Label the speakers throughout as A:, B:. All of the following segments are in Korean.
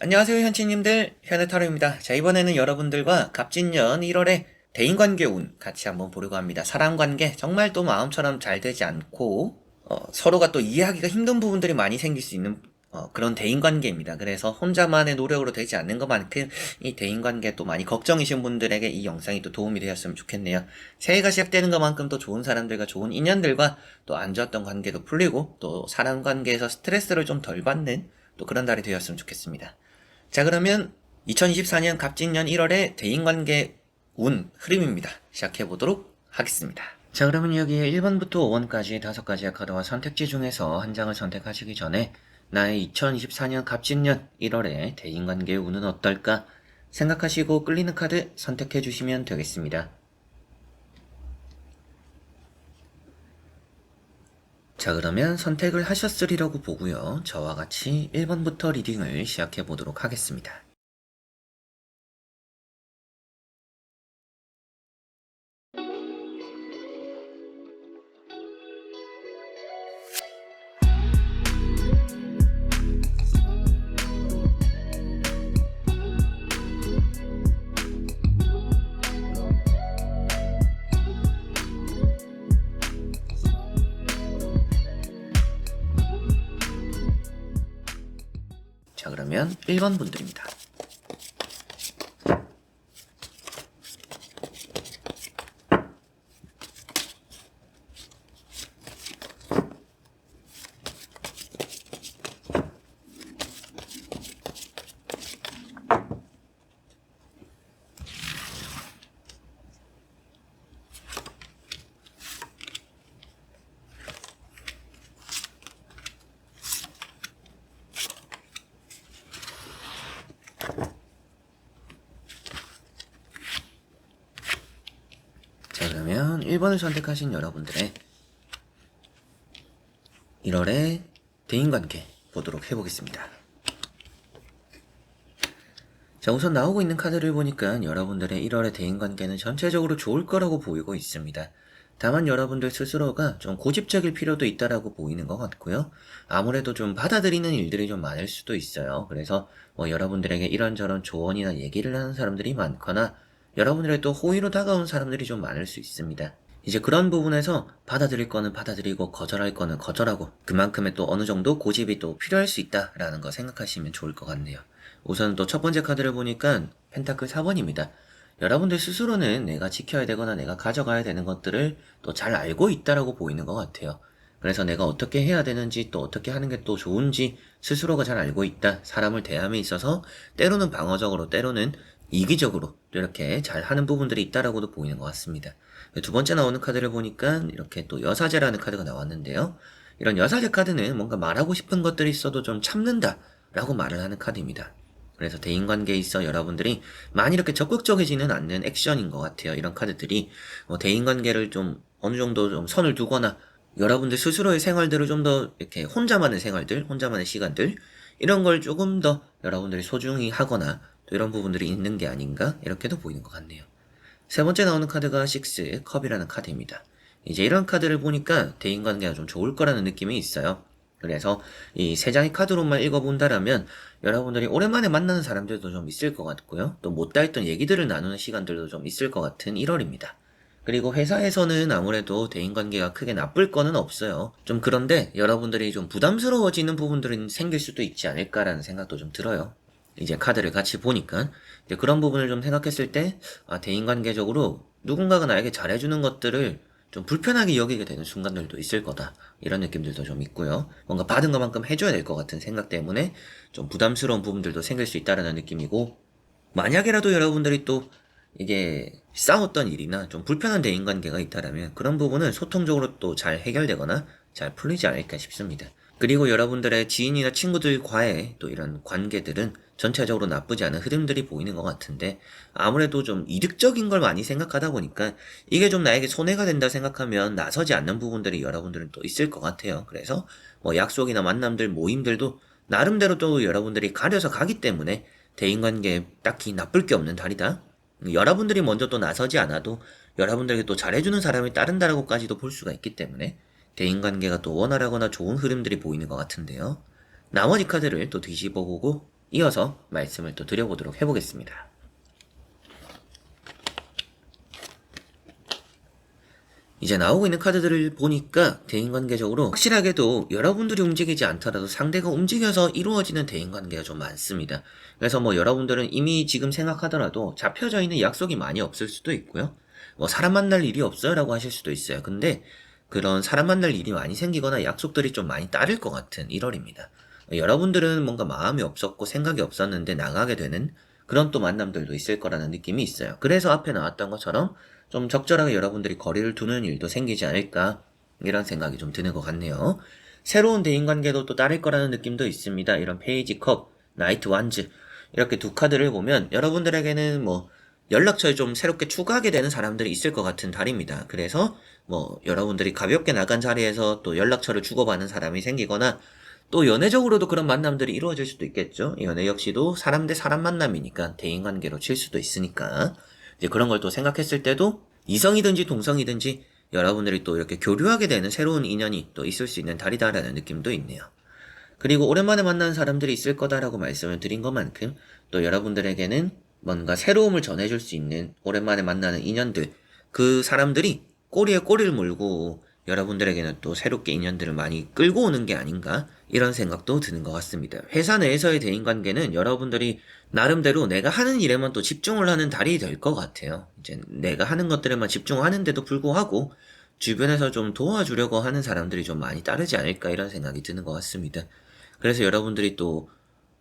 A: 안녕하세요 현치님들, 현해타로입니다. 자, 이번에는 여러분들과 갑진년 1월에 대인관계 운 같이 한번 보려고 합니다. 사람관계 정말 또 마음처럼 잘 되지 않고 서로가 또 이해하기가 힘든 부분들이 많이 생길 수 있는 그런 대인관계입니다. 그래서 혼자만의 노력으로 되지 않는 것만큼 이 대인관계 또 많이 걱정이신 분들에게 이 영상이 또 도움이 되었으면 좋겠네요. 새해가 시작되는 것만큼 또 좋은 사람들과 좋은 인연들과 또 안 좋았던 관계도 풀리고 또 사람 관계에서 스트레스를 좀 덜 받는 또 그런 달이 되었으면 좋겠습니다. 자, 그러면 2024년 갑진년 1월의 대인관계 운 흐름입니다. 시작해보도록 하겠습니다. 자, 그러면 여기에 1번부터 5번까지 5가지의 카드와 선택지 중에서 한 장을 선택하시기 전에 나의 2024년 갑진년 1월의 대인관계 운은 어떨까 생각하시고 끌리는 카드 선택해 주시면 되겠습니다. 자, 그러면 선택을 하셨으리라고 보고요. 저와 같이 1번부터 리딩을 시작해 보도록 하겠습니다. 자, 그러면 1번 분들입니다. 자, 그러면 1번을 선택하신 여러분들의 1월의 대인관계 보도록 해보겠습니다. 자, 우선 나오고 있는 카드를 보니까 여러분들의 1월의 대인관계는 전체적으로 좋을 거라고 보이고 있습니다. 다만 여러분들 스스로가 좀 고집적일 필요도 있다라고 보이는 것 같고요. 아무래도 좀 받아들이는 일들이 좀 많을 수도 있어요. 그래서 여러분들에게 이런저런 조언이나 얘기를 하는 사람들이 많거나 여러분들의 또 호의로 다가온 사람들이 좀 많을 수 있습니다. 이제 그런 부분에서 받아들일 거는 받아들이고 거절할 거는 거절하고 그만큼의 또 어느 정도 고집이 또 필요할 수 있다라는 거 생각하시면 좋을 것 같네요. 우선 또 첫 번째 카드를 보니까 펜타클 4번입니다. 여러분들 스스로는 내가 지켜야 되거나 내가 가져가야 되는 것들을 또 잘 알고 있다라고 보이는 것 같아요. 그래서 내가 어떻게 해야 되는지 또 어떻게 하는 게 또 좋은지 스스로가 잘 알고 있다. 사람을 대함에 있어서 때로는 방어적으로 때로는 이기적으로 이렇게 잘 하는 부분들이 있다라고도 보이는 것 같습니다. 두 번째 나오는 카드를 보니까 이렇게 또 여사제라는 카드가 나왔는데요. 이런 여사제 카드는 뭔가 말하고 싶은 것들이 있어도 좀 참는다 라고 말을 하는 카드입니다. 그래서 대인관계에 있어 여러분들이 많이 이렇게 적극적이지는 않는 액션인 것 같아요. 이런 카드들이 대인관계를 좀 어느 정도 좀 선을 두거나 여러분들 스스로의 생활들을 좀 더 이렇게 혼자만의 생활들, 혼자만의 시간들 이런 걸 조금 더 여러분들이 소중히 하거나 또 이런 부분들이 있는 게 아닌가 이렇게도 보이는 것 같네요. 세 번째 나오는 카드가 6 컵이라는 카드입니다. 이제 이런 카드를 보니까 대인관계가 좀 좋을 거라는 느낌이 있어요. 그래서 이 세 장의 카드로만 읽어본다라면 여러분들이 오랜만에 만나는 사람들도 좀 있을 것 같고요. 또 못다 했던 얘기들을 나누는 시간들도 좀 있을 것 같은 1월입니다. 그리고 회사에서는 아무래도 대인관계가 크게 나쁠 거는 없어요. 좀 그런데 여러분들이 좀 부담스러워지는 부분들은 생길 수도 있지 않을까라는 생각도 좀 들어요. 이제 카드를 같이 보니까 이제 그런 부분을 좀 생각했을 때 대인관계적으로 누군가가 나에게 잘해주는 것들을 좀 불편하게 여기게 되는 순간들도 있을 거다 이런 느낌들도 좀 있고요. 뭔가 받은 것만큼 해줘야 될 것 같은 생각 때문에 좀 부담스러운 부분들도 생길 수 있다는 느낌이고, 만약에라도 여러분들이 또 이게 싸웠던 일이나 좀 불편한 대인관계가 있다라면 그런 부분은 소통적으로 또 잘 해결되거나 잘 풀리지 않을까 싶습니다. 그리고 여러분들의 지인이나 친구들과의 또 이런 관계들은 전체적으로 나쁘지 않은 흐름들이 보이는 것 같은데, 아무래도 좀 이득적인 걸 많이 생각하다 보니까 이게 좀 나에게 손해가 된다 생각하면 나서지 않는 부분들이 여러분들은 또 있을 것 같아요. 그래서 약속이나 만남들, 모임들도 나름대로 또 여러분들이 가려서 가기 때문에 대인관계에 딱히 나쁠 게 없는 달이다. 여러분들이 먼저 또 나서지 않아도 여러분들에게 또 잘해주는 사람이 따른다라고까지도 볼 수가 있기 때문에 대인관계가 또 원활하거나 좋은 흐름들이 보이는 것 같은데요. 나머지 카드를 또 뒤집어보고 이어서 말씀을 또 드려보도록 해보겠습니다. 이제 나오고 있는 카드들을 보니까 대인관계적으로 확실하게도 여러분들이 움직이지 않더라도 상대가 움직여서 이루어지는 대인관계가 좀 많습니다. 그래서 뭐 여러분들은 이미 지금 생각하더라도 잡혀져 있는 약속이 많이 없을 수도 있고요. 뭐 사람 만날 일이 없어요 라고 하실 수도 있어요. 근데 그런 사람 만날 일이 많이 생기거나 약속들이 좀 많이 따를 것 같은 1월입니다. 여러분들은 뭔가 마음이 없었고 생각이 없었는데 나가게 되는 그런 또 만남들도 있을 거라는 느낌이 있어요. 그래서 앞에 나왔던 것처럼 좀 적절하게 여러분들이 거리를 두는 일도 생기지 않을까 이런 생각이 좀 드는 것 같네요. 새로운 대인관계도 또 따를 거라는 느낌도 있습니다. 이런 페이지 컵, 나이트 완즈 이렇게 두 카드를 보면 여러분들에게는 뭐 연락처에 좀 새롭게 추가하게 되는 사람들이 있을 것 같은 달입니다. 그래서 뭐 여러분들이 가볍게 나간 자리에서 또 연락처를 주고받는 사람이 생기거나 또 연애적으로도 그런 만남들이 이루어질 수도 있겠죠. 연애 역시도 사람 대 사람 만남이니까 대인관계로 칠 수도 있으니까 이제 그런 걸 또 생각했을 때도 이성이든지 동성이든지 여러분들이 또 이렇게 교류하게 되는 새로운 인연이 또 있을 수 있는 달이다라는 느낌도 있네요. 그리고 오랜만에 만나는 사람들이 있을 거다라고 말씀을 드린 것만큼 또 여러분들에게는 뭔가 새로움을 전해줄 수 있는 오랜만에 만나는 인연들, 그 사람들이 꼬리에 꼬리를 물고 여러분들에게는 또 새롭게 인연들을 많이 끌고 오는 게 아닌가 이런 생각도 드는 것 같습니다. 회사 내에서의 대인관계는 여러분들이 나름대로 내가 하는 일에만 또 집중을 하는 달이 될 것 같아요. 이제 내가 하는 것들에만 집중하는데도 불구하고 주변에서 좀 도와주려고 하는 사람들이 좀 많이 따르지 않을까 이런 생각이 드는 것 같습니다. 그래서 여러분들이 또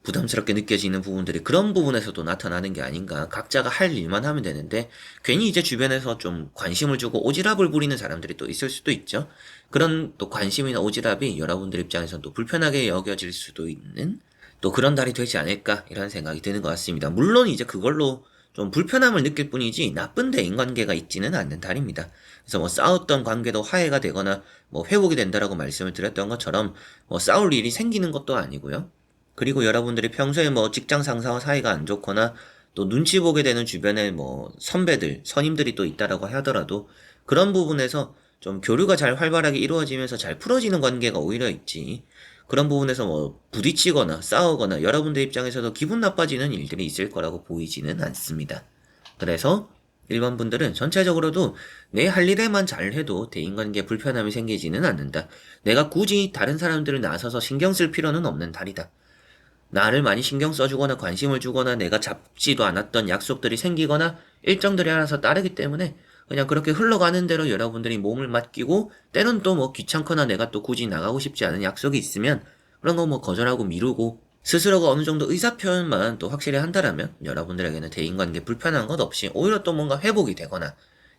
A: 부담스럽게 느껴지는 부분들이 그런 부분에서도 나타나는 게 아닌가. 각자가 할 일만 하면 되는데 괜히 이제 주변에서 좀 관심을 주고 오지랖을 부리는 사람들이 또 있을 수도 있죠. 그런 또 관심이나 오지랖이 여러분들 입장에서는 또 불편하게 여겨질 수도 있는 또 그런 달이 되지 않을까 이런 생각이 드는 것 같습니다. 물론 이제 그걸로 좀 불편함을 느낄 뿐이지 나쁜 대인관계가 있지는 않는 달입니다. 그래서 뭐 싸웠던 관계도 화해가 되거나 뭐 회복이 된다라고 말씀을 드렸던 것처럼 뭐 싸울 일이 생기는 것도 아니고요. 그리고 여러분들이 평소에 뭐 직장 상사와 사이가 안 좋거나 또 눈치 보게 되는 주변에 뭐 선배들, 선임들이 또 있다라고 하더라도 그런 부분에서 좀 교류가 잘 활발하게 이루어지면서 잘 풀어지는 관계가 오히려 있지. 그런 부분에서 뭐 부딪히거나 싸우거나 여러분들 입장에서도 기분 나빠지는 일들이 있을 거라고 보이지는 않습니다. 그래서 일반 분들은 전체적으로도 내 할 일에만 잘해도 대인관계에 불편함이 생기지는 않는다. 내가 굳이 다른 사람들을 나서서 신경 쓸 필요는 없는 달이다. 나를 많이 신경 써주거나 관심을 주거나 내가 잡지도 않았던 약속들이 생기거나 일정들이 알아서 따르기 때문에 그냥 그렇게 흘러가는 대로 여러분들이 몸을 맡기고 때론 또 뭐 귀찮거나 내가 또 굳이 나가고 싶지 않은 약속이 있으면 그런 거 뭐 거절하고 미루고 스스로가 어느 정도 의사표현만 또 확실히 한다라면 여러분들에게는 대인관계 불편한 것 없이 오히려 또 뭔가 회복이 되거나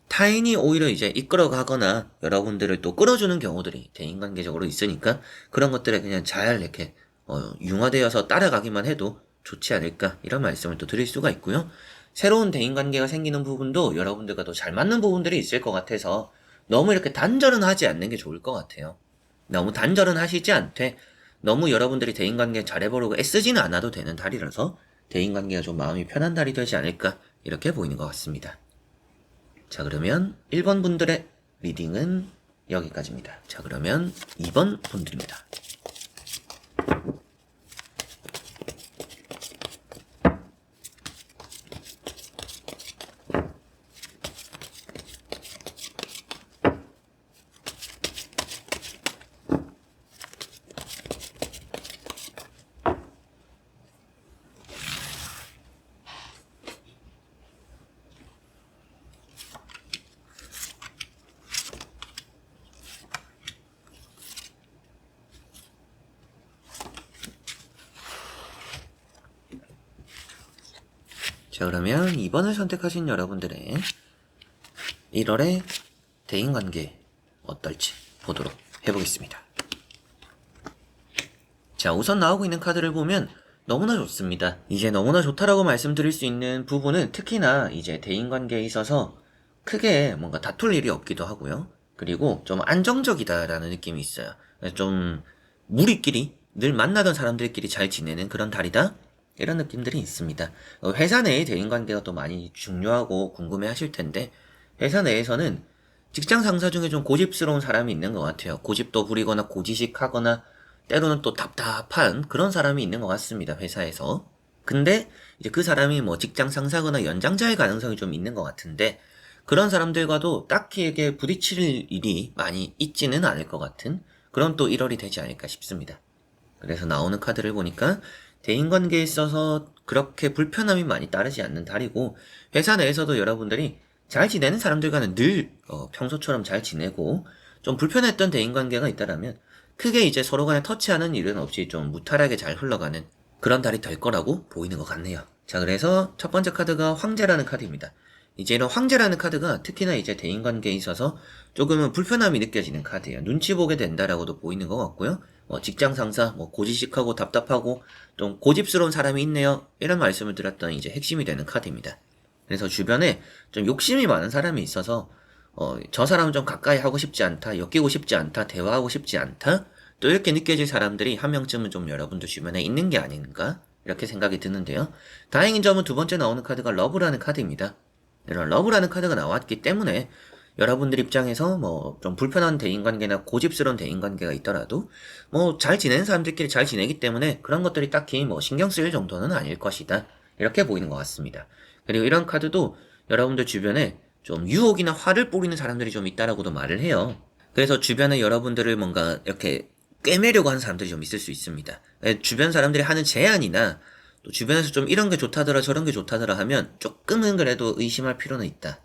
A: 타인이 오히려 이제 이끌어가거나 여러분들을 또 끌어주는 경우들이 대인관계적으로 있으니까 그런 것들에 그냥 잘 이렇게 융화되어서 따라가기만 해도 좋지 않을까 이런 말씀을 또 드릴 수가 있고요. 새로운 대인관계가 생기는 부분도 여러분들과 또 잘 맞는 부분들이 있을 것 같아서 너무 이렇게 단절은 하지 않는 게 좋을 것 같아요. 너무 단절은 하시지 않되 너무 여러분들이 대인관계 잘해보려고 애쓰지는 않아도 되는 달이라서 대인관계가 좀 마음이 편한 달이 되지 않을까 이렇게 보이는 것 같습니다. 자, 그러면 1번 분들의 리딩은 여기까지입니다. 자, 그러면 2번 분들입니다. 자, 그러면 2번을 선택하신 여러분들의 1월의 대인관계 어떨지 보도록 해보겠습니다. 자, 우선 나오고 있는 카드를 보면 너무나 좋습니다. 이제 너무나 좋다라고 말씀드릴 수 있는 부분은 특히나 이제 대인관계에 있어서 크게 뭔가 다툴 일이 없기도 하고요. 그리고 좀 안정적이다라는 느낌이 있어요. 좀 무리끼리 늘 만나던 사람들끼리 잘 지내는 그런 달이다. 이런 느낌들이 있습니다. 회사 내의 대인관계가 또 많이 중요하고 궁금해 하실 텐데 회사 내에서는 직장 상사 중에 좀 고집스러운 사람이 있는 것 같아요. 고집도 부리거나 고지식하거나 때로는 또 답답한 그런 사람이 있는 것 같습니다. 회사에서. 근데 이제 그 사람이 뭐 직장 상사거나 연장자일 가능성이 좀 있는 것 같은데 그런 사람들과도 딱히 이게 부딪힐 일이 많이 있지는 않을 것 같은 그런 또 1월이 되지 않을까 싶습니다. 그래서 나오는 카드를 보니까 대인관계에 있어서 그렇게 불편함이 많이 따르지 않는 달이고 회사 내에서도 여러분들이 잘 지내는 사람들과는 늘 평소처럼 잘 지내고 좀 불편했던 대인관계가 있다라면 크게 이제 서로 간에 터치하는 일은 없이 좀 무탈하게 잘 흘러가는 그런 달이 될 거라고 보이는 것 같네요. 자, 그래서 첫 번째 카드가 황제라는 카드입니다. 이제 이런 황제라는 카드가 특히나 이제 대인관계에 있어서 조금은 불편함이 느껴지는 카드예요. 눈치 보게 된다라고도 보이는 것 같고요. 직장 상사, 고지식하고 답답하고 좀 고집스러운 사람이 있네요. 이런 말씀을 드렸던 이제 핵심이 되는 카드입니다. 그래서 주변에 좀 욕심이 많은 사람이 있어서 저 사람은 좀 가까이 하고 싶지 않다, 엮이고 싶지 않다, 대화하고 싶지 않다, 또 이렇게 느껴질 사람들이 한 명쯤은 좀 여러분들 주변에 있는 게 아닌가 이렇게 생각이 드는데요. 다행인 점은 두 번째 나오는 카드가 러브라는 카드입니다. 이런 러브라는 카드가 나왔기 때문에 여러분들 입장에서 좀 불편한 대인관계나 고집스러운 대인관계가 있더라도 잘 지내는 사람들끼리 잘 지내기 때문에 그런 것들이 딱히 신경 쓰일 정도는 아닐 것이다. 이렇게 보이는 것 같습니다. 그리고 이런 카드도 여러분들 주변에 좀 유혹이나 화를 뿌리는 사람들이 좀 있다라고도 말을 해요. 그래서 주변에 여러분들을 뭔가 이렇게 꿰매려고 하는 사람들이 좀 있을 수 있습니다. 주변 사람들이 하는 제안이나 또 주변에서 좀 이런 게 좋다더라 저런 게 좋다더라 하면 조금은 그래도 의심할 필요는 있다.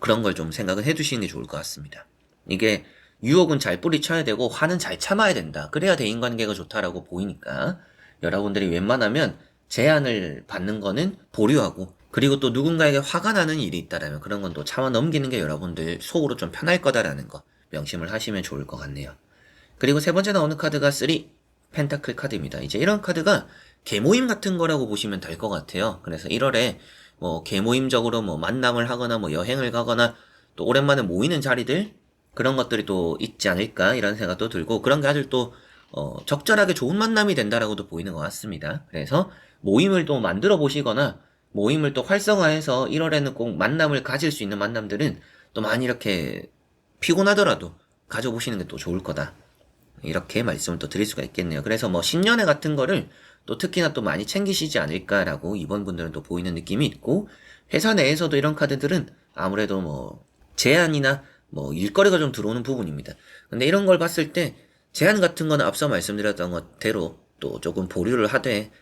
A: 그런 걸 좀 생각을 해두시는 게 좋을 것 같습니다. 이게 유혹은 잘 뿌리쳐야 되고 화는 잘 참아야 된다. 그래야 대인관계가 좋다라고 보이니까 여러분들이 웬만하면 제안을 받는 거는 보류하고 그리고 또 누군가에게 화가 나는 일이 있다라면 그런 건 또 참아 넘기는 게 여러분들 속으로 좀 편할 거다라는 거 명심을 하시면 좋을 것 같네요. 그리고 세 번째 나오는 카드가 3 펜타클 카드입니다. 이제 이런 카드가 개모임 같은 거라고 보시면 될 것 같아요. 그래서 1월에 개모임적으로 만남을 하거나 여행을 가거나 또 오랜만에 모이는 자리들 그런 것들이 또 있지 않을까 이런 생각도 들고 그런 게 아주 또 적절하게 좋은 만남이 된다라고도 보이는 것 같습니다. 그래서 모임을 또 만들어 보시거나 모임을 또 활성화해서 1월에는 꼭 만남을 가질 수 있는 만남들은 또 많이 이렇게 피곤하더라도 가져보시는 게 또 좋을 거다. 이렇게 말씀을 또 드릴 수가 있겠네요. 그래서 신년회 같은 거를 또 특히나 또 많이 챙기시지 않을까라고 이번 분들은 또 보이는 느낌이 있고 회사 내에서도 이런 카드들은 아무래도 제안이나 일거리가 좀 들어오는 부분입니다. 근데 이런 걸 봤을 때 제안 같은 거는 앞서 말씀드렸던 것대로 또 조금 보류를 하되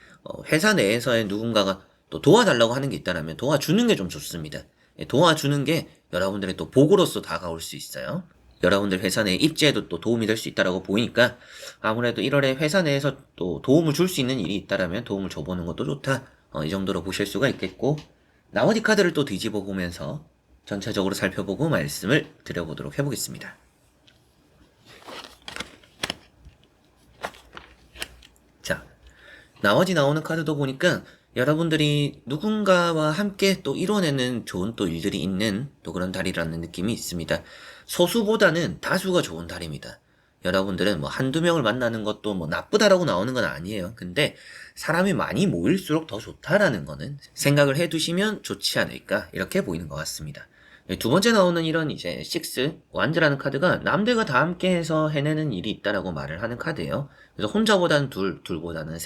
A: 회사 내에서의 누군가가 또 도와달라고 하는 게 있다면 도와주는 게 좀 좋습니다. 도와주는 게 여러분들의 또 복으로서 다가올 수 있어요. 여러분들 회사 내 입지에도 또 도움이 될 수 있다라고 보이니까 아무래도 1월에 회사 내에서 또 도움을 줄 수 있는 일이 있다라면 도움을 줘보는 것도 좋다. 이 정도로 보실 수가 있겠고 나머지 카드를 또 뒤집어 보면서 전체적으로 살펴보고 말씀을 드려보도록 해보겠습니다. 자, 나머지 나오는 카드도 보니까 여러분들이 누군가와 함께 또 이뤄내는 좋은 또 일들이 있는 또 그런 달이라는 느낌이 있습니다. 소수보다는 다수가 좋은 달입니다. 여러분들은 한두 명을 만나는 것도 나쁘다라고 나오는 건 아니에요. 근데 사람이 많이 모일수록 더 좋다라는 거는 생각을 해두시면 좋지 않을까 이렇게 보이는 것 같습니다. 두 번째 나오는 이런 이제 6 완즈라는 카드가 남들과 다 함께해서 해내는 일이 있다라고 말을 하는 카드예요. 그래서 혼자보다는 둘보다는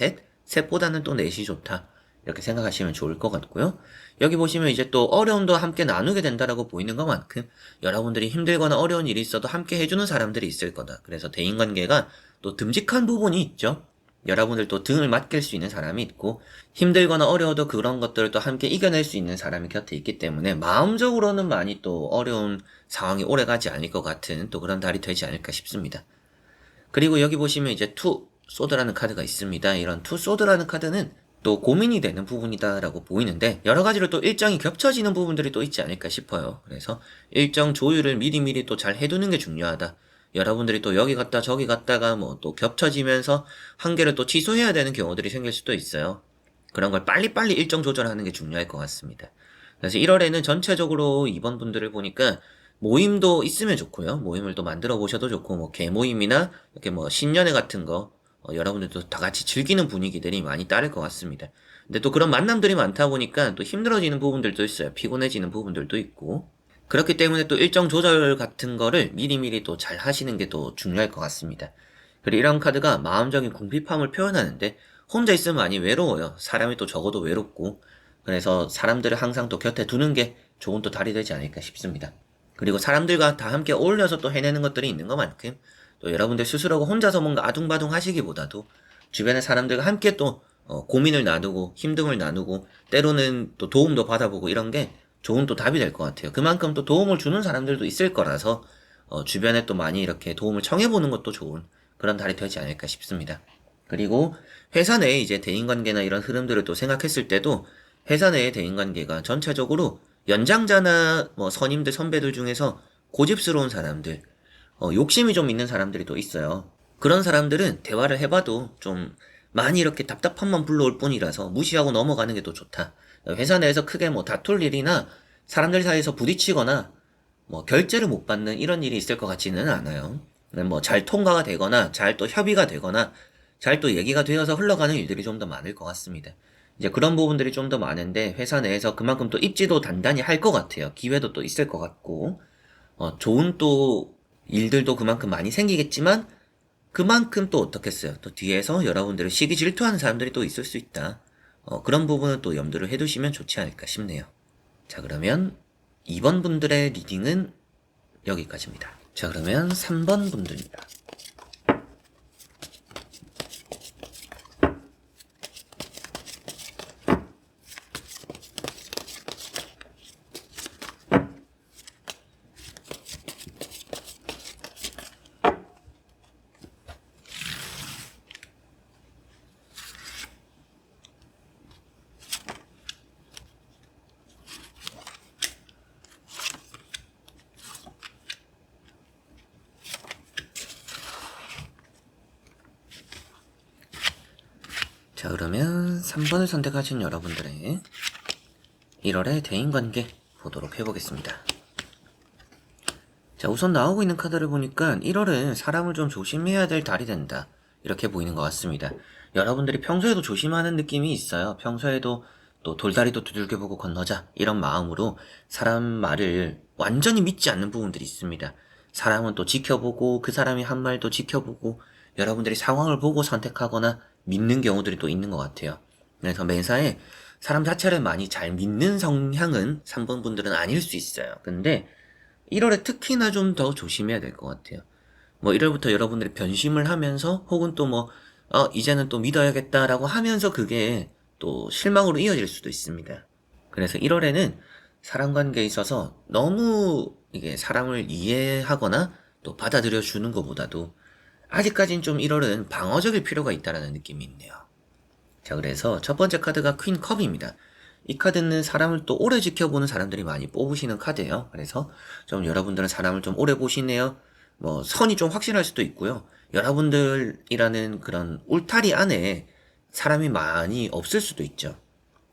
A: 셋보다는 또 넷이 좋다. 이렇게 생각하시면 좋을 것 같고요. 여기 보시면 이제 또 어려움도 함께 나누게 된다라고 보이는 것만큼 여러분들이 힘들거나 어려운 일이 있어도 함께 해주는 사람들이 있을 거다. 그래서 대인관계가 또 듬직한 부분이 있죠. 여러분들 또 등을 맡길 수 있는 사람이 있고 힘들거나 어려워도 그런 것들을 또 함께 이겨낼 수 있는 사람이 곁에 있기 때문에 마음적으로는 많이 또 어려운 상황이 오래가지 않을 것 같은 또 그런 달이 되지 않을까 싶습니다. 그리고 여기 보시면 이제 투 소드라는 카드가 있습니다. 이런 투 소드라는 카드는 또 고민이 되는 부분이다라고 보이는데 여러 가지로 또 일정이 겹쳐지는 부분들이 또 있지 않을까 싶어요. 그래서 일정 조율을 미리미리 또 잘 해두는 게 중요하다. 여러분들이 또 여기 갔다 저기 갔다가 또 겹쳐지면서 한 개를 또 취소해야 되는 경우들이 생길 수도 있어요. 그런 걸 빨리빨리 일정 조절하는 게 중요할 것 같습니다. 그래서 1월에는 전체적으로 이번 분들을 보니까 모임도 있으면 좋고요. 모임을 또 만들어 보셔도 좋고 개모임이나 이렇게 신년회 같은 거 여러분들도 다 같이 즐기는 분위기들이 많이 따를 것 같습니다. 근데 또 그런 만남들이 많다 보니까 또 힘들어지는 부분들도 있어요. 피곤해지는 부분들도 있고. 그렇기 때문에 또 일정 조절 같은 거를 미리미리 또 잘 하시는 게 또 중요할 것 같습니다. 그리고 이런 카드가 마음적인 궁핍함을 표현하는데 혼자 있으면 많이 외로워요. 사람이 또 적어도 외롭고. 그래서 사람들을 항상 또 곁에 두는 게 좋은 또 달이 되지 않을까 싶습니다. 그리고 사람들과 다 함께 어울려서 또 해내는 것들이 있는 것만큼 또 여러분들 스스로가 혼자서 뭔가 아둥바둥 하시기보다도 주변의 사람들과 함께 또 고민을 나누고 힘듦을 나누고 때로는 또 도움도 받아보고 이런 게 좋은 또 답이 될 것 같아요. 그만큼 또 도움을 주는 사람들도 있을 거라서 주변에 또 많이 이렇게 도움을 청해보는 것도 좋은 그런 달이 되지 않을까 싶습니다. 그리고 회사 내에 이제 대인관계나 이런 흐름들을 또 생각했을 때도 회사 내의 대인관계가 전체적으로 연장자나 뭐 선임들 선배들 중에서 고집스러운 사람들, 욕심이 좀 있는 사람들이 또 있어요. 그런 사람들은 대화를 해봐도 좀 많이 이렇게 답답함만 불러올 뿐이라서 무시하고 넘어가는 게 또 좋다. 회사 내에서 크게 뭐 다툴 일이나 사람들 사이에서 부딪히거나 뭐 결제를 못 받는 이런 일이 있을 것 같지는 않아요. 뭐 잘 통과가 되거나 잘 또 협의가 되거나 잘 또 얘기가 되어서 흘러가는 일들이 좀 더 많을 것 같습니다. 이제 그런 부분들이 좀 더 많은데 회사 내에서 그만큼 또 입지도 단단히 할 것 같아요. 기회도 또 있을 것 같고 좋은 또 일들도 그만큼 많이 생기겠지만 그만큼 또 어떻겠어요. 또 뒤에서 여러분들을 시기 질투하는 사람들이 또 있을 수 있다. 그런 부분은 또 염두를 해두시면 좋지 않을까 싶네요. 자, 그러면 2번 분들의 리딩은 여기까지입니다. 자, 그러면 3번 분들입니다. 자, 그러면 3번을 선택하신 여러분들의 1월의 대인관계 보도록 해보겠습니다. 자, 우선 나오고 있는 카드를 보니까 1월은 사람을 좀 조심해야 될 달이 된다. 이렇게 보이는 것 같습니다. 여러분들이 평소에도 조심하는 느낌이 있어요. 평소에도 또 돌다리도 두들겨보고 건너자 이런 마음으로 사람 말을 완전히 믿지 않는 부분들이 있습니다. 사람은 또 지켜보고 그 사람이 한 말도 지켜보고 여러분들이 상황을 보고 선택하거나 믿는 경우들이 또 있는 것 같아요. 그래서 매사에 사람 자체를 많이 잘 믿는 성향은 3번 분들은 아닐 수 있어요. 근데 1월에 특히나 좀 더 조심해야 될 것 같아요. 뭐 1월부터 여러분들이 변심을 하면서 혹은 또 뭐 이제는 또 믿어야겠다라고 하면서 그게 또 실망으로 이어질 수도 있습니다. 그래서 1월에는 사람 관계에 있어서 너무 이게 사람을 이해하거나 또 받아들여 주는 것보다도 아직까진 좀 1월은 방어적일 필요가 있다라는 느낌이 있네요. 자, 그래서 첫 번째 카드가 퀸 컵입니다. 이 카드는 사람을 또 오래 지켜보는 사람들이 많이 뽑으시는 카드예요. 그래서 좀 여러분들은 사람을 좀 오래 보시네요. 뭐 선이 좀 확실할 수도 있고요. 여러분들이라는 그런 울타리 안에 사람이 많이 없을 수도 있죠.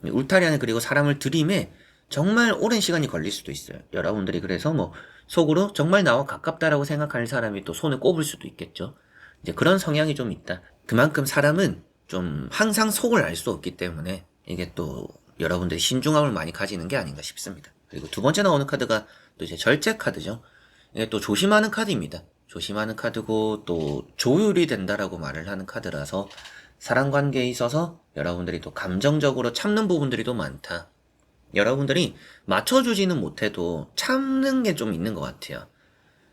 A: 울타리 안에 그리고 사람을 들이매 정말 오랜 시간이 걸릴 수도 있어요. 여러분들이 그래서 뭐 속으로 정말 나와 가깝다라고 생각할 사람이 또 손을 꼽을 수도 있겠죠. 이제 그런 성향이 좀 있다. 그만큼 사람은 좀 항상 속을 알 수 없기 때문에 이게 또 여러분들이 신중함을 많이 가지는 게 아닌가 싶습니다. 그리고 두 번째 나오는 카드가 또 이제 절제 카드죠. 이게 또 조심하는 카드입니다. 조심하는 카드고 또 조율이 된다라고 말을 하는 카드라서 사람 관계에 있어서 여러분들이 또 감정적으로 참는 부분들이 또 많다. 여러분들이 맞춰주지는 못해도 참는 게 좀 있는 것 같아요.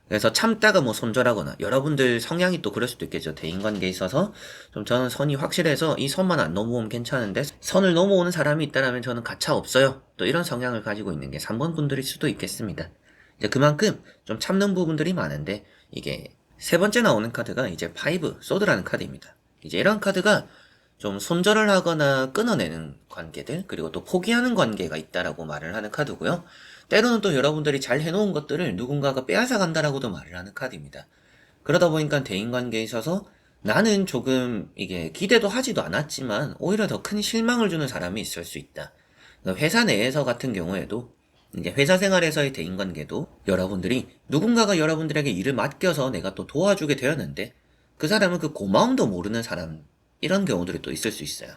A: 그래서 참다가 뭐 손절하거나 여러분들 성향이 또 그럴 수도 있겠죠. 대인관계에 있어서 좀 저는 선이 확실해서 이 선만 안 넘어오면 괜찮은데 선을 넘어오는 사람이 있다면 저는 가차 없어요. 또 이런 성향을 가지고 있는 게 3번 분들일 수도 있겠습니다. 이제 그만큼 좀 참는 부분들이 많은데 이게 세 번째 나오는 카드가 이제 5 소드라는 카드입니다. 이제 이런 카드가 좀 손절을 하거나 끊어내는 관계들 그리고 또 포기하는 관계가 있다라고 말을 하는 카드고요. 때로는 또 여러분들이 잘 해놓은 것들을 누군가가 빼앗아 간다라고도 말을 하는 카드입니다. 그러다 보니까 대인관계에 있어서 나는 조금 이게 기대도 하지도 않았지만 오히려 더 큰 실망을 주는 사람이 있을 수 있다. 회사 내에서 같은 경우에도 이제 회사 생활에서의 대인관계도 여러분들이 누군가가 여러분들에게 일을 맡겨서 내가 또 도와주게 되었는데 그 사람은 그 고마움도 모르는 사람 이런 경우들이 또 있을 수 있어요.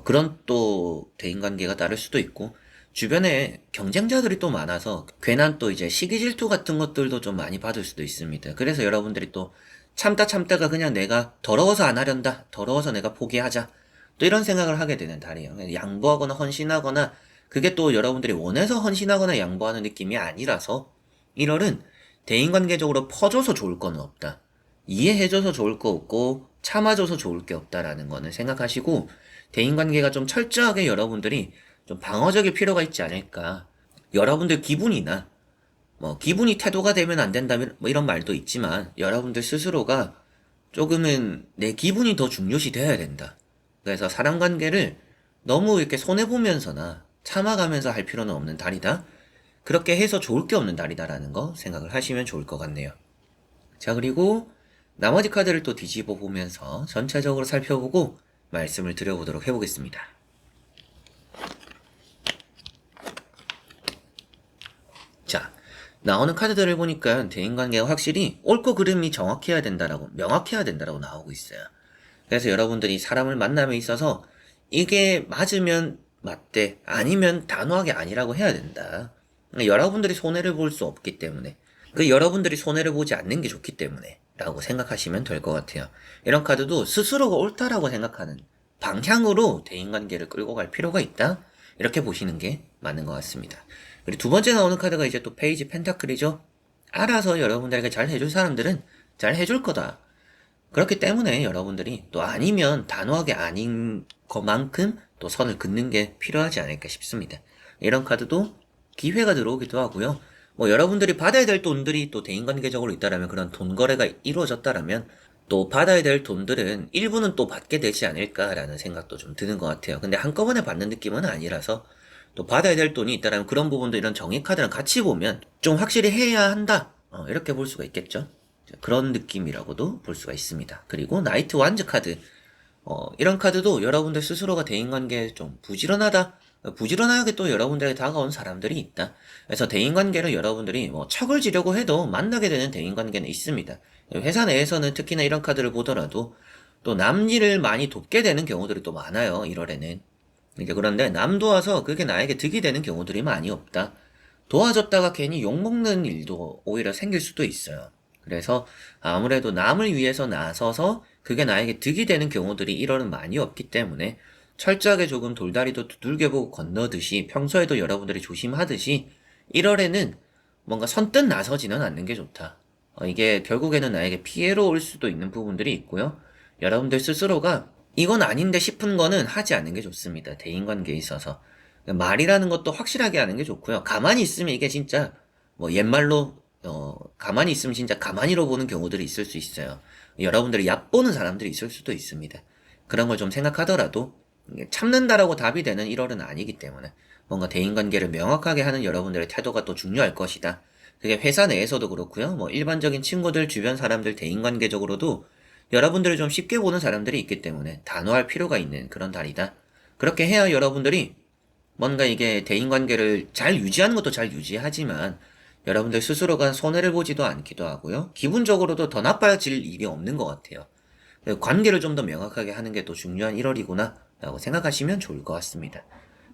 A: 그런 또 대인관계가 따를 수도 있고 주변에 경쟁자들이 또 많아서 괜한 또 이제 시기 질투 같은 것들도 좀 많이 받을 수도 있습니다. 그래서 여러분들이 또 참다가 그냥 내가 더러워서 안 하련다. 더러워서 내가 포기하자. 또 이런 생각을 하게 되는 달이에요. 양보하거나 헌신하거나 그게 또 여러분들이 원해서 헌신하거나 양보하는 느낌이 아니라서 1월은 대인관계적으로 퍼줘서 좋을 거는 없다. 이해해줘서 좋을 거 없고 참아줘서 좋을 게 없다라는 거는 생각하시고 대인관계가 좀 철저하게 여러분들이 좀 방어적일 필요가 있지 않을까. 여러분들 기분이나 뭐 기분이 태도가 되면 안 된다면 뭐 이런 말도 있지만 여러분들 스스로가 조금은 내 기분이 더 중요시 돼야 된다. 그래서 사람 관계를 너무 이렇게 손해보면서나 참아가면서 할 필요는 없는 달이다. 그렇게 해서 좋을 게 없는 달이다라는 거 생각을 하시면 좋을 것 같네요. 자, 그리고 나머지 카드를 또 뒤집어 보면서 전체적으로 살펴보고 말씀을 드려보도록 해보겠습니다. 자, 나오는 카드들을 보니까 대인관계가 확실히 옳고 그름이 정확해야 된다라고, 명확해야 된다라고 나오고 있어요. 그래서 여러분들이 사람을 만남에 있어서 이게 맞으면 맞대, 아니면 단호하게 아니라고 해야 된다. 여러분들이 손해를 볼 수 없기 때문에, 여러분들이 손해를 보지 않는 게 좋기 때문에 라고 생각하시면 될 것 같아요. 이런 카드도 스스로가 옳다라고 생각하는 방향으로 대인관계를 끌고 갈 필요가 있다. 이렇게 보시는 게 맞는 것 같습니다. 그리고 두 번째 나오는 카드가 이제 또 페이지 펜타클이죠. 알아서 여러분들에게 잘 해줄 사람들은 잘 해줄 거다. 그렇기 때문에 여러분들이 또 아니면 단호하게 아닌 것만큼 또 선을 긋는 게 필요하지 않을까 싶습니다. 이런 카드도 기회가 들어오기도 하고요. 뭐 여러분들이 받아야 될 돈들이 또 대인관계적으로 있다라면 그런 돈 거래가 이루어졌다라면 또 받아야 될 돈들은 일부는 또 받게 되지 않을까라는 생각도 좀 드는 것 같아요. 근데 한꺼번에 받는 느낌은 아니라서 또 받아야 될 돈이 있다라면 그런 부분도 이런 정의 카드랑 같이 보면 좀 확실히 해야 한다. 이렇게 볼 수가 있겠죠. 그런 느낌이라고도 볼 수가 있습니다. 그리고 나이트 완즈 카드. 이런 카드도 여러분들 스스로가 대인관계에 좀 부지런하게 또 여러분들에게 다가온 사람들이 있다. 그래서 대인관계를 여러분들이 뭐 척을 지려고 해도 만나게 되는 대인관계는 있습니다. 회사 내에서는 특히나 이런 카드를 보더라도 또 남 일을 많이 돕게 되는 경우들이 또 많아요. 1월에는. 이제 그런데 남 도와서 그게 나에게 득이 되는 경우들이 많이 없다. 도와줬다가 괜히 욕먹는 일도 오히려 생길 수도 있어요. 그래서 아무래도 남을 위해서 나서서 그게 나에게 득이 되는 경우들이 1월은 많이 없기 때문에 철저하게 조금 돌다리도 두들겨 보고 건너듯이 평소에도 여러분들이 조심하듯이 1월에는 뭔가 선뜻 나서지는 않는 게 좋다. 이게 결국에는 나에게 피해로 올 수도 있는 부분들이 있고요. 여러분들 스스로가 이건 아닌데 싶은 거는 하지 않는 게 좋습니다. 대인관계에 있어서. 말이라는 것도 확실하게 하는 게 좋고요. 가만히 있으면 이게 진짜 뭐 옛말로 가만히 있으면 진짜 가만히로 보는 경우들이 있을 수 있어요. 여러분들이 얕보는 사람들이 있을 수도 있습니다. 그런 걸 좀 생각하더라도 참는다라고 답이 되는 1월은 아니기 때문에 뭔가 대인관계를 명확하게 하는 여러분들의 태도가 또 중요할 것이다. 그게 회사 내에서도 그렇고요. 뭐 일반적인 친구들, 주변 사람들 대인관계적으로도 여러분들을 좀 쉽게 보는 사람들이 있기 때문에 단호할 필요가 있는 그런 달이다. 그렇게 해야 여러분들이 뭔가 이게 대인관계를 잘 유지하는 것도 잘 유지하지만 여러분들 스스로가 손해를 보지도 않기도 하고요. 기분적으로도 더 나빠질 일이 없는 것 같아요. 관계를 좀 더 명확하게 하는 게 또 중요한 1월이구나 라고 생각하시면 좋을 것 같습니다.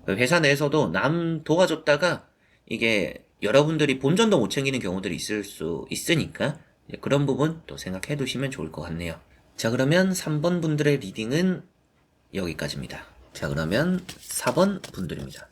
A: 회사 내에서도 남 도와줬다가 이게 여러분들이 본전도 못 챙기는 경우들이 있을 수 있으니까 그런 부분 또 생각해 두시면 좋을 것 같네요. 자, 그러면 3번 분들의 리딩은 여기까지입니다. 자, 그러면 4번 분들입니다.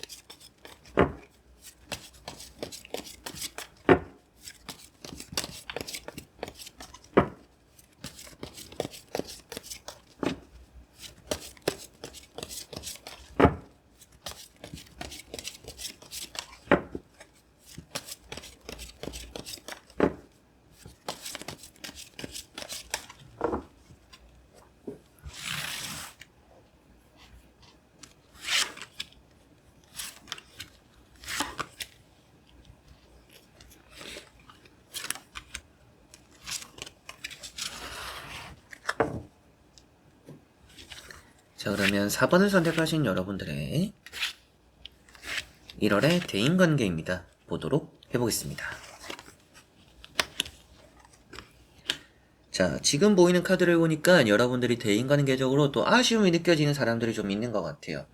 A: 자, 그러면 4번을 선택하신 여러분들의 1월의 대인관계입니다. 보도록 해보겠습니다. 자, 지금 보이는 카드를 보니까 여러분들이 대인관계적으로 또 아쉬움이 느껴지는 사람들이 좀 있는 것 같아요.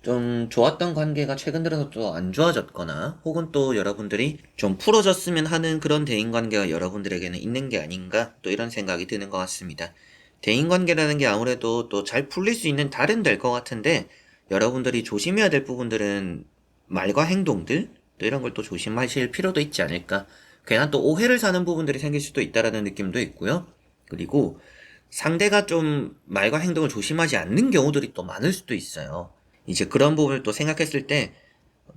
A: 좀 좋았던 관계가 최근 들어서 또 안 좋아졌거나 혹은 또 여러분들이 좀 풀어졌으면 하는 그런 대인관계가 여러분들에게는 있는 게 아닌가 또 이런 생각이 드는 것 같습니다. 대인관계라는 게 아무래도 또 잘 풀릴 수 있는 달은 될 것 같은데, 여러분들이 조심해야 될 부분들은 말과 행동들, 또 이런 걸 또 조심하실 필요도 있지 않을까. 괜한 또 오해를 사는 부분들이 생길 수도 있다라는 느낌도 있고요. 그리고 상대가 좀 말과 행동을 조심하지 않는 경우들이 또 많을 수도 있어요. 이제 그런 부분을 또 생각했을 때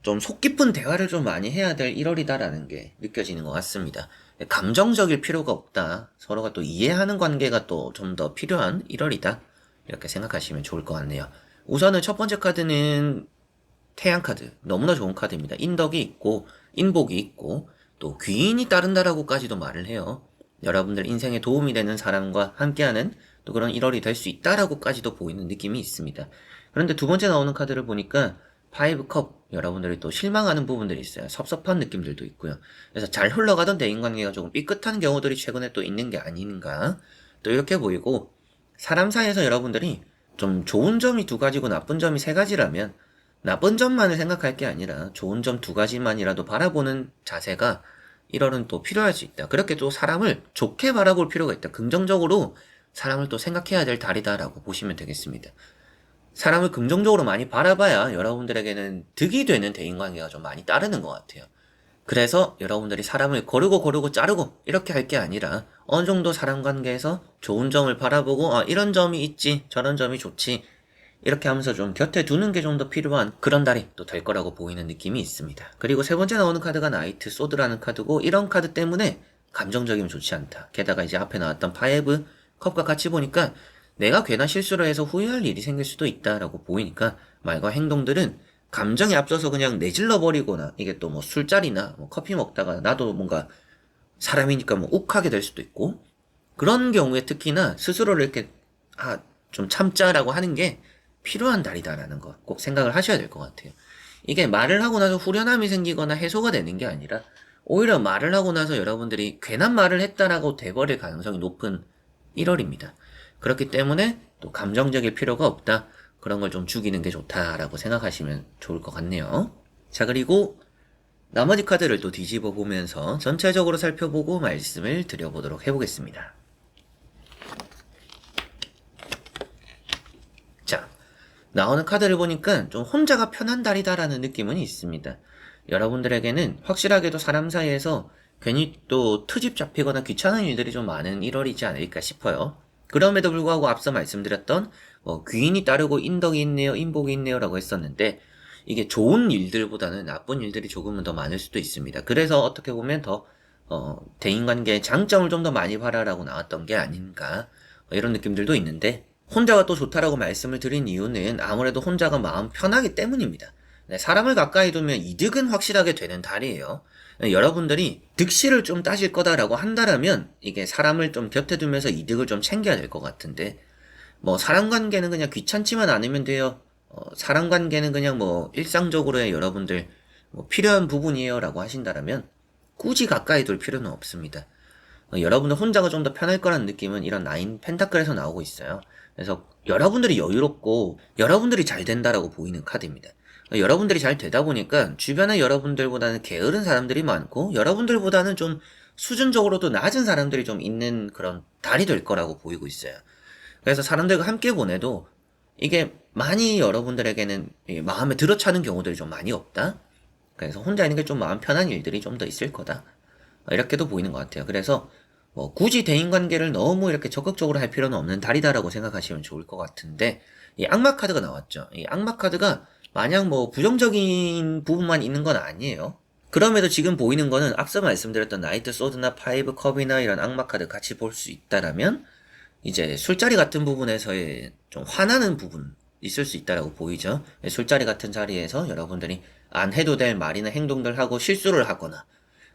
A: 좀 속 깊은 대화를 좀 많이 해야 될 1월이다라는 게 느껴지는 것 같습니다. 감정적일 필요가 없다. 서로가 또 이해하는 관계가 또 좀 더 필요한 1월이다. 이렇게 생각하시면 좋을 것 같네요. 우선은 첫 번째 카드는 태양 카드. 너무나 좋은 카드입니다. 인덕이 있고, 인복이 있고, 또 귀인이 따른다라고까지도 말을 해요. 여러분들 인생에 도움이 되는 사람과 함께하는 또 그런 1월이 될 수 있다라고까지도 보이는 느낌이 있습니다. 그런데 두 번째 나오는 카드를 보니까 파이브 컵, 여러분들이 또 실망하는 부분들이 있어요. 섭섭한 느낌들도 있고요. 그래서 잘 흘러가던 대인관계가 조금 삐끗한 경우들이 최근에 또 있는 게 아닌가, 또 이렇게 보이고, 사람 사이에서 여러분들이 좀 좋은 점이 두 가지고 나쁜 점이 세 가지라면 나쁜 점만을 생각할 게 아니라 좋은 점 두 가지만이라도 바라보는 자세가 1월은 또 필요할 수 있다. 그렇게 또 사람을 좋게 바라볼 필요가 있다. 긍정적으로 사람을 또 생각해야 될 달이다라고 보시면 되겠습니다. 사람을 긍정적으로 많이 바라봐야 여러분들에게는 득이 되는 대인관계가 좀 많이 따르는 것 같아요. 그래서 여러분들이 사람을 고르고 자르고 이렇게 할 게 아니라 어느 정도 사람 관계에서 좋은 점을 바라보고 이런 점이 있지, 저런 점이 좋지, 이렇게 하면서 좀 곁에 두는 게 좀 더 필요한 그런 달이 또 될 거라고 보이는 느낌이 있습니다. 그리고 세 번째 나오는 카드가 나이트 소드라는 카드고, 이런 카드 때문에 감정적이면 좋지 않다. 게다가 이제 앞에 나왔던 파이브 컵과 같이 보니까 내가 괜한 실수를 해서 후회할 일이 생길 수도 있다라고 보이니까 말과 행동들은 감정에 앞서서 그냥 내질러 버리거나, 이게 또 뭐 술자리나 뭐 커피 먹다가 나도 뭔가 사람이니까 뭐 욱하게 될 수도 있고, 그런 경우에 특히나 스스로를 이렇게 좀 참자라고 하는 게 필요한 달이다라는 거 꼭 생각을 하셔야 될 것 같아요. 이게 말을 하고 나서 후련함이 생기거나 해소가 되는 게 아니라 오히려 말을 하고 나서 여러분들이 괜한 말을 했다라고 돼버릴 가능성이 높은 1월입니다. 그렇기 때문에 또 감정적일 필요가 없다. 그런 걸 좀 죽이는 게 좋다라고 생각하시면 좋을 것 같네요. 자, 그리고 나머지 카드를 또 뒤집어 보면서 전체적으로 살펴보고 말씀을 드려보도록 해보겠습니다. 자, 나오는 카드를 보니까 좀 혼자가 편한 달이다라는 느낌은 있습니다. 여러분들에게는 확실하게도 사람 사이에서 괜히 또 트집 잡히거나 귀찮은 일들이 좀 많은 1월이지 않을까 싶어요. 그럼에도 불구하고 앞서 말씀드렸던 귀인이 따르고 인덕이 있네요, 인복이 있네요 라고 했었는데, 이게 좋은 일들보다는 나쁜 일들이 조금은 더 많을 수도 있습니다. 그래서 어떻게 보면 더 대인관계의 장점을 좀 더 많이 봐라라고 나왔던 게 아닌가, 이런 느낌들도 있는데, 혼자가 또 좋다라고 말씀을 드린 이유는 아무래도 혼자가 마음 편하기 때문입니다. 네, 사람을 가까이 두면 이득은 확실하게 되는 달이에요. 네, 여러분들이 득실을 좀 따질 거다라고 한다라면 이게 사람을 좀 곁에 두면서 이득을 좀 챙겨야 될 것 같은데, 뭐 사람 관계는 그냥 귀찮지만 않으면 돼요. 사람 관계는 그냥 뭐 일상적으로의 여러분들 뭐 필요한 부분이에요 라고 하신다라면 굳이 가까이 둘 필요는 없습니다. 여러분들 혼자가 좀 더 편할 거라는 느낌은 이런 나인 펜타클에서 나오고 있어요. 그래서 여러분들이 여유롭고 여러분들이 잘 된다라고 보이는 카드입니다. 여러분들이 잘 되다 보니까 주변에 여러분들보다는 게으른 사람들이 많고 여러분들보다는 좀 수준적으로도 낮은 사람들이 좀 있는 그런 달이 될 거라고 보이고 있어요. 그래서 사람들과 함께 보내도 이게 많이 여러분들에게는 마음에 들어차는 경우들이 좀 많이 없다. 그래서 혼자 있는 게 좀 마음 편한 일들이 좀 더 있을 거다. 이렇게도 보이는 것 같아요. 그래서 뭐 굳이 대인관계를 너무 이렇게 적극적으로 할 필요는 없는 달이다라고 생각하시면 좋을 것 같은데, 이 악마 카드가 나왔죠. 이 악마 카드가 마냥 뭐 부정적인 부분만 있는 건 아니에요. 그럼에도 지금 보이는 거는 앞서 말씀드렸던 나이트 소드나 파이브 컵이나 이런 악마 카드 같이 볼 수 있다라면 이제 술자리 같은 부분에서의 좀 화나는 부분 있을 수 있다라고 보이죠. 술자리 같은 자리에서 여러분들이 안 해도 될 말이나 행동들 하고 실수를 하거나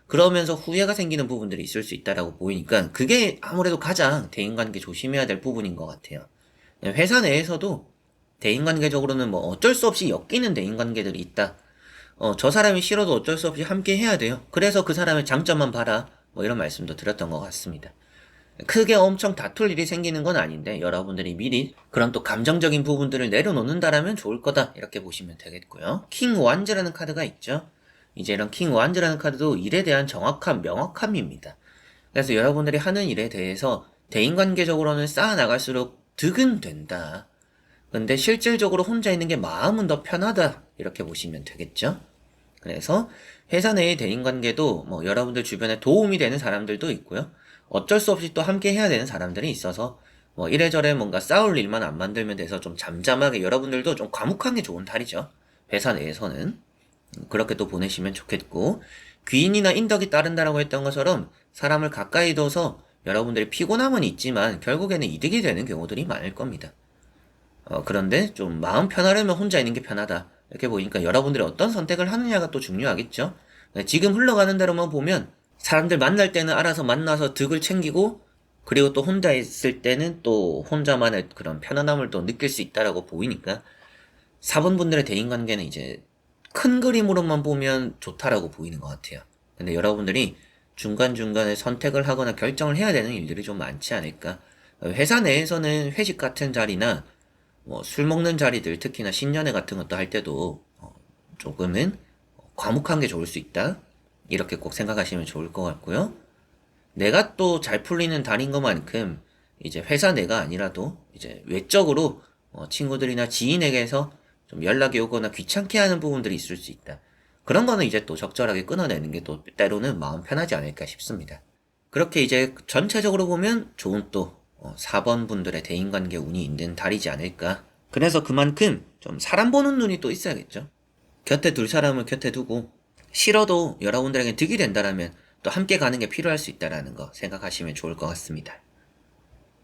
A: 그러면서 후회가 생기는 부분들이 있을 수 있다라고 보이니까 그게 아무래도 가장 대인관계 조심해야 될 부분인 것 같아요. 회사 내에서도 대인관계적으로는 뭐 어쩔 수 없이 엮이는 대인관계들이 있다. 저 사람이 싫어도 어쩔 수 없이 함께 해야 돼요. 그래서 그 사람의 장점만 봐라. 뭐 이런 말씀도 드렸던 것 같습니다. 크게 엄청 다툴 일이 생기는 건 아닌데 여러분들이 미리 그런 또 감정적인 부분들을 내려놓는다라면 좋을 거다. 이렇게 보시면 되겠고요. 킹 완즈라는 카드가 있죠. 이제 이런 킹 완즈라는 카드도 일에 대한 정확함, 명확함입니다. 그래서 여러분들이 하는 일에 대해서 대인관계적으로는 쌓아나갈수록 득은 된다. 근데 실질적으로 혼자 있는 게 마음은 더 편하다. 이렇게 보시면 되겠죠? 그래서 회사 내의 대인관계도 뭐 여러분들 주변에 도움이 되는 사람들도 있고요. 어쩔 수 없이 또 함께 해야 되는 사람들이 있어서 뭐 이래저래 뭔가 싸울 일만 안 만들면 돼서 좀 잠잠하게 여러분들도 좀 과묵한 게 좋은 탈이죠. 회사 내에서는. 그렇게 또 보내시면 좋겠고, 귀인이나 인덕이 따른다라고 했던 것처럼 사람을 가까이 둬서 여러분들이 피곤함은 있지만 결국에는 이득이 되는 경우들이 많을 겁니다. 그런데 좀 마음 편하려면 혼자 있는 게 편하다. 이렇게 보니까 여러분들이 어떤 선택을 하느냐가 또 중요하겠죠. 지금 흘러가는 대로만 보면 사람들 만날 때는 알아서 만나서 득을 챙기고, 그리고 또 혼자 있을 때는 또 혼자만의 그런 편안함을 또 느낄 수 있다라고 보이니까 4번 분들의 대인관계는 이제 큰 그림으로만 보면 좋다라고 보이는 것 같아요. 근데 여러분들이 중간중간에 선택을 하거나 결정을 해야 되는 일들이 좀 많지 않을까. 회사 내에서는 회식 같은 자리나 뭐 술 먹는 자리들, 특히나 신년회 같은 것도 할 때도 조금은 과묵한 게 좋을 수 있다. 이렇게 꼭 생각하시면 좋을 것 같고요. 내가 또 잘 풀리는 달인 것만큼 이제 회사 내가 아니라도 이제 외적으로 친구들이나 지인에게서 좀 연락이 오거나 귀찮게 하는 부분들이 있을 수 있다. 그런 거는 이제 또 적절하게 끊어내는 게 또 때로는 마음 편하지 않을까 싶습니다. 그렇게 이제 전체적으로 보면 좋은 또 4번 분들의 대인관계 운이 있는 달이지 않을까. 그래서 그만큼 좀 사람 보는 눈이 또 있어야겠죠. 곁에 둘 사람을 곁에 두고 싫어도 여러분들에게 득이 된다라면 또 함께 가는 게 필요할 수 있다라는 거 생각하시면 좋을 것 같습니다.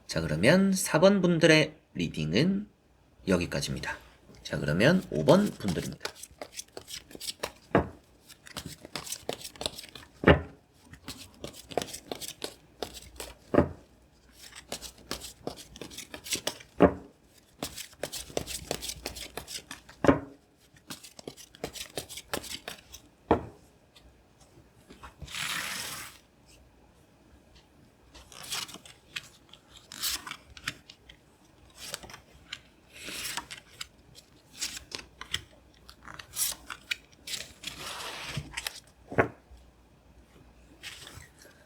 A: 자, 그러면 4번 분들의 리딩은 여기까지입니다. 자, 그러면 5번 분들입니다.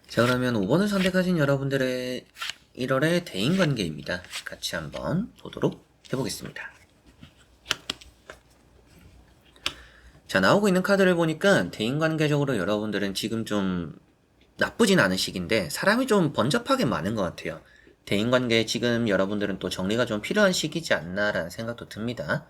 A: 자, 그러면 5번을 선택하신 여러분들의 1월의 대인관계입니다. 같이 한번 보도록 해보겠습니다. 자, 나오고 있는 카드를 보니까 대인관계적으로 여러분들은 지금 좀 나쁘진 않은 시기인데 사람이 좀 번잡하게 많은 것 같아요. 대인관계에 지금 여러분들은 또 정리가 좀 필요한 시기지 않나라는 생각도 듭니다.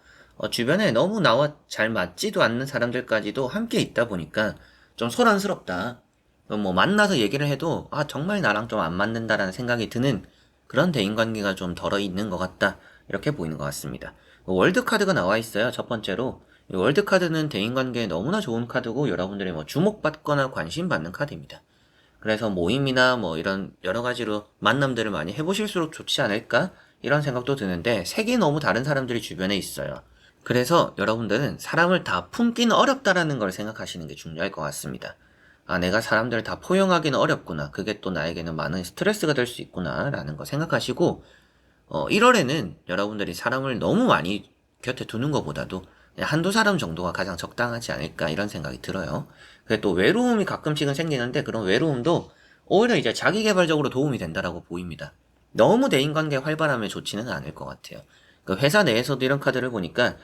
A: 주변에 너무 나와 잘 맞지도 않는 사람들까지도 함께 있다 보니까 좀 소란스럽다. 뭐 만나서 얘기를 해도 아 정말 나랑 좀 안 맞는다라는 생각이 드는 그런 대인관계가 좀 덜어 있는 것 같다. 이렇게 보이는 것 같습니다. 월드 카드가 나와 있어요. 첫 번째로 이 월드 카드는 대인관계에 너무나 좋은 카드고 여러분들이 뭐 주목받거나 관심받는 카드입니다. 그래서 모임이나 뭐 이런 여러 가지로 만남들을 많이 해보실수록 좋지 않을까? 이런 생각도 드는데 색이 너무 다른 사람들이 주변에 있어요. 그래서 여러분들은 사람을 다 품기는 어렵다라는 걸 생각하시는 게 중요할 것 같습니다. 아, 내가 사람들을 다 포용하기는 어렵구나. 그게 또 나에게는 많은 스트레스가 될 수 있구나. 라는 거 생각하시고, 1월에는 여러분들이 사람을 너무 많이 곁에 두는 것보다도 그냥 한두 사람 정도가 가장 적당하지 않을까 이런 생각이 들어요. 그래 또 외로움이 가끔씩은 생기는데 그런 외로움도 오히려 이제 자기계발적으로 도움이 된다라고 보입니다. 너무 대인관계 활발하면 좋지는 않을 것 같아요. 그 회사 내에서도 이런 카드를 보니까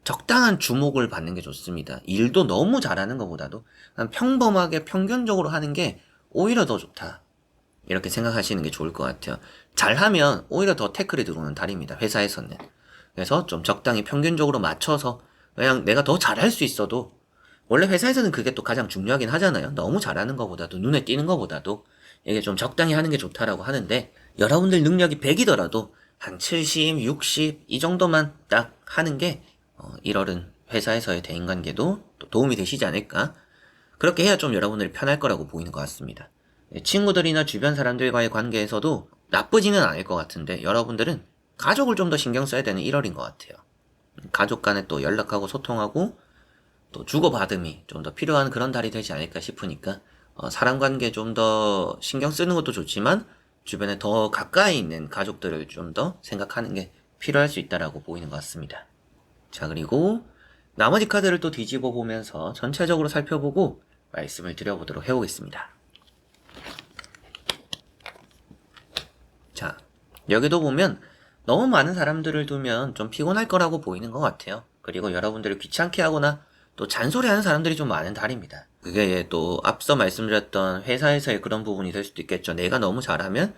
A: 적당한 주목을 받는 게 좋습니다. 일도 너무 잘하는 것보다도 평범하게 평균적으로 하는 게 오히려 더 좋다. 이렇게 생각하시는 게 좋을 것 같아요. 잘하면 오히려 더 태클이 들어오는 달입니다. 회사에서는. 그래서 좀 적당히 평균적으로 맞춰서 그냥 내가 더 잘할 수 있어도 원래 회사에서는 그게 또 가장 중요하긴 하잖아요. 너무 잘하는 것보다도 눈에 띄는 것보다도 이게 좀 적당히 하는 게 좋다라고 하는데 여러분들 능력이 100이더라도 한 70, 60 이 정도만 딱 하는 게 1월은 회사에서의 대인관계도 또 도움이 되시지 않을까. 그렇게 해야 좀 여러분들이 편할 거라고 보이는 것 같습니다. 친구들이나 주변 사람들과의 관계에서도 나쁘지는 않을 것 같은데 여러분들은 가족을 좀 더 신경 써야 되는 1월인 것 같아요. 가족 간에 또 연락하고 소통하고 또 주고받음이 좀 더 필요한 그런 달이 되지 않을까 싶으니까 사람 관계 좀 더 신경 쓰는 것도 좋지만 주변에 더 가까이 있는 가족들을 좀 더 생각하는 게 필요할 수 있다라고 보이는 것 같습니다. 자, 그리고 나머지 카드를 또 뒤집어 보면서 전체적으로 살펴보고 말씀을 드려보도록 해보겠습니다. 여기도 보면 너무 많은 사람들을 두면 좀 피곤할 거라고 보이는 것 같아요. 그리고 여러분들을 귀찮게 하거나 또 잔소리하는 사람들이 좀 많은 달입니다. 그게 또 앞서 말씀드렸던 회사에서의 그런 부분이 될 수도 있겠죠. 내가 너무 잘하면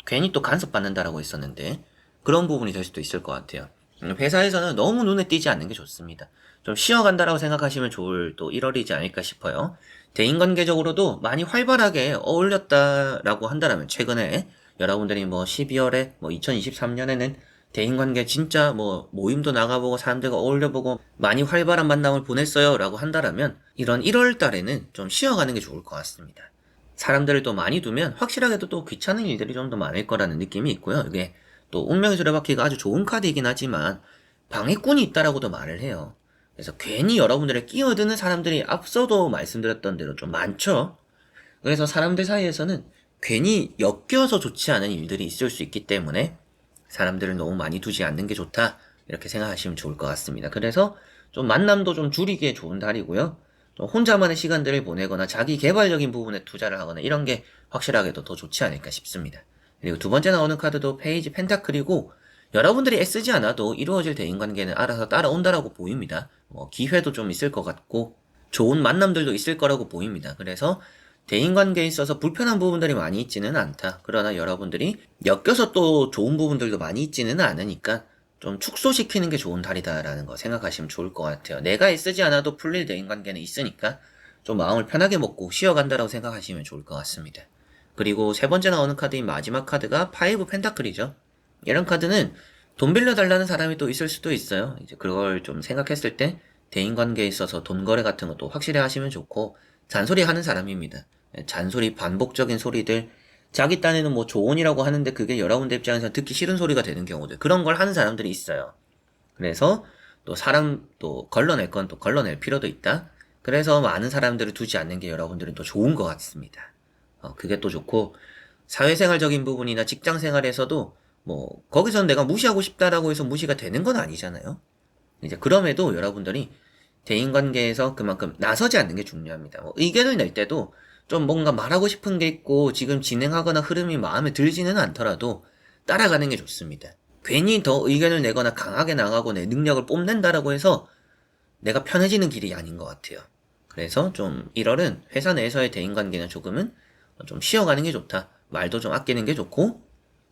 A: 괜히 또 간섭받는다라고 했었는데 그런 부분이 될 수도 있을 것 같아요. 회사에서는 너무 눈에 띄지 않는 게 좋습니다. 좀 쉬어간다라고 생각하시면 좋을 또 1월이지 않을까 싶어요. 대인관계적으로도 많이 활발하게 어울렸다라고 한다면 최근에 여러분들이 뭐 12월에 뭐 2023년에는 대인관계 진짜 뭐 모임도 나가보고 사람들과 어울려보고 많이 활발한 만남을 보냈어요 라고 한다면 이런 1월 달에는 좀 쉬어가는 게 좋을 것 같습니다. 사람들을 또 많이 두면 확실하게도 또 귀찮은 일들이 좀 더 많을 거라는 느낌이 있고요. 이게 또 운명의 수레바퀴가 아주 좋은 카드이긴 하지만 방해꾼이 있다라고도 말을 해요. 그래서 괜히 여러분들의 끼어드는 사람들이 앞서도 말씀드렸던 대로 좀 많죠. 그래서 사람들 사이에서는 괜히 엮여서 좋지 않은 일들이 있을 수 있기 때문에 사람들을 너무 많이 두지 않는 게 좋다 이렇게 생각하시면 좋을 것 같습니다. 그래서 좀 만남도 좀 줄이기에 좋은 달이고요. 좀 혼자만의 시간들을 보내거나 자기 개발적인 부분에 투자를 하거나 이런 게 확실하게도 더 좋지 않을까 싶습니다. 그리고 두 번째 나오는 카드도 페이지 펜타클이고 여러분들이 애쓰지 않아도 이루어질 대인관계는 알아서 따라온다라고 보입니다. 뭐 기회도 좀 있을 것 같고 좋은 만남들도 있을 거라고 보입니다. 그래서 대인관계에 있어서 불편한 부분들이 많이 있지는 않다. 그러나 여러분들이 엮여서 또 좋은 부분들도 많이 있지는 않으니까 좀 축소시키는 게 좋은 달이다라는 거 생각하시면 좋을 것 같아요. 내가 애쓰지 않아도 풀릴 대인관계는 있으니까 좀 마음을 편하게 먹고 쉬어간다라고 생각하시면 좋을 것 같습니다. 그리고 세 번째 나오는 카드인 마지막 카드가 파이브 펜타클이죠. 이런 카드는 돈 빌려달라는 사람이 또 있을 수도 있어요. 이제 그걸 좀 생각했을 때 대인관계에 있어서 돈 거래 같은 것도 확실히 하시면 좋고 잔소리 하는 사람입니다. 잔소리 반복적인 소리들 자기 딴에는 뭐 조언이라고 하는데 그게 여러분들 입장에서 듣기 싫은 소리가 되는 경우들 그런 걸 하는 사람들이 있어요. 그래서 또 사람 또 걸러낼 건 또 걸러낼 필요도 있다. 그래서 많은 사람들을 두지 않는 게 여러분들은 또 좋은 것 같습니다. 그게 또 좋고 사회생활적인 부분이나 직장생활에서도 뭐 거기선 내가 무시하고 싶다라고 해서 무시가 되는 건 아니잖아요. 이제 그럼에도 여러분들이 대인관계에서 그만큼 나서지 않는 게 중요합니다. 뭐 의견을 낼 때도 좀 뭔가 말하고 싶은 게 있고 지금 진행하거나 흐름이 마음에 들지는 않더라도 따라가는 게 좋습니다. 괜히 더 의견을 내거나 강하게 나가고 내 능력을 뽐낸다라고 해서 내가 편해지는 길이 아닌 것 같아요. 그래서 좀 1월은 회사 내에서의 대인관계는 조금은 좀 쉬어가는 게 좋다. 말도 좀 아끼는 게 좋고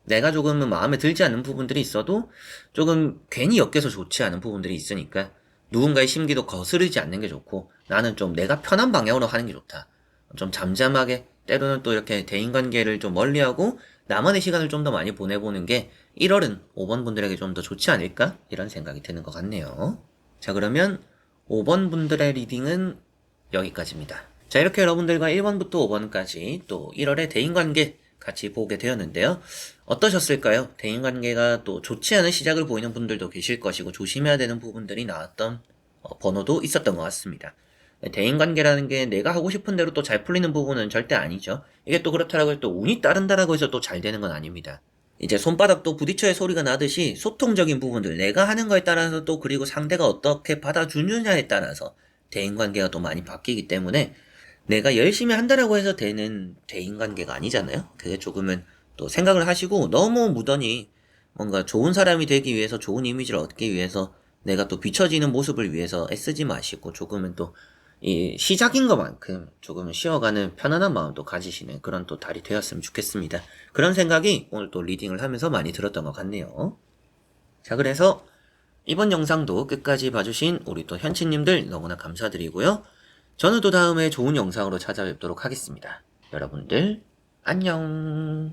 A: 내가 조금은 마음에 들지 않는 부분들이 있어도 조금 괜히 엮여서 좋지 않은 부분들이 있으니까 누군가의 심기도 거스르지 않는 게 좋고 나는 좀 내가 편한 방향으로 하는 게 좋다. 좀 잠잠하게 때로는 또 이렇게 대인관계를 좀 멀리하고 나만의 시간을 좀 더 많이 보내보는 게 1월은 5번 분들에게 좀 더 좋지 않을까? 이런 생각이 드는 것 같네요. 자, 그러면 5번 분들의 리딩은 여기까지입니다. 자, 이렇게 여러분들과 1번부터 5번까지 또 1월의 대인관계 같이 보게 되었는데요. 어떠셨을까요? 대인관계가 또 좋지 않은 시작을 보이는 분들도 계실 것이고 조심해야 되는 부분들이 나왔던 번호도 있었던 것 같습니다. 대인관계라는 게 내가 하고 싶은 대로 또 잘 풀리는 부분은 절대 아니죠. 이게 또 그렇다라고 해서 또 운이 따른다라고 해서 또 잘 되는 건 아닙니다. 이제 손바닥도 부딪혀야 소리가 나듯이 소통적인 부분들 내가 하는 거에 따라서 또 그리고 상대가 어떻게 받아주느냐에 따라서 대인관계가 또 많이 바뀌기 때문에 내가 열심히 한다라고 해서 되는 대인관계가 아니잖아요. 그게 조금은 또 생각을 하시고 너무 무던히 뭔가 좋은 사람이 되기 위해서 좋은 이미지를 얻기 위해서 내가 또 비춰지는 모습을 위해서 애쓰지 마시고 조금은 또 이 시작인 것만큼 조금은 쉬어가는 편안한 마음도 가지시는 그런 또 달이 되었으면 좋겠습니다. 그런 생각이 오늘 또 리딩을 하면서 많이 들었던 것 같네요. 자, 그래서 이번 영상도 끝까지 봐주신 우리 또 현치님들 너무나 감사드리고요. 저는 또 다음에 좋은 영상으로 찾아뵙도록 하겠습니다. 여러분들 안녕.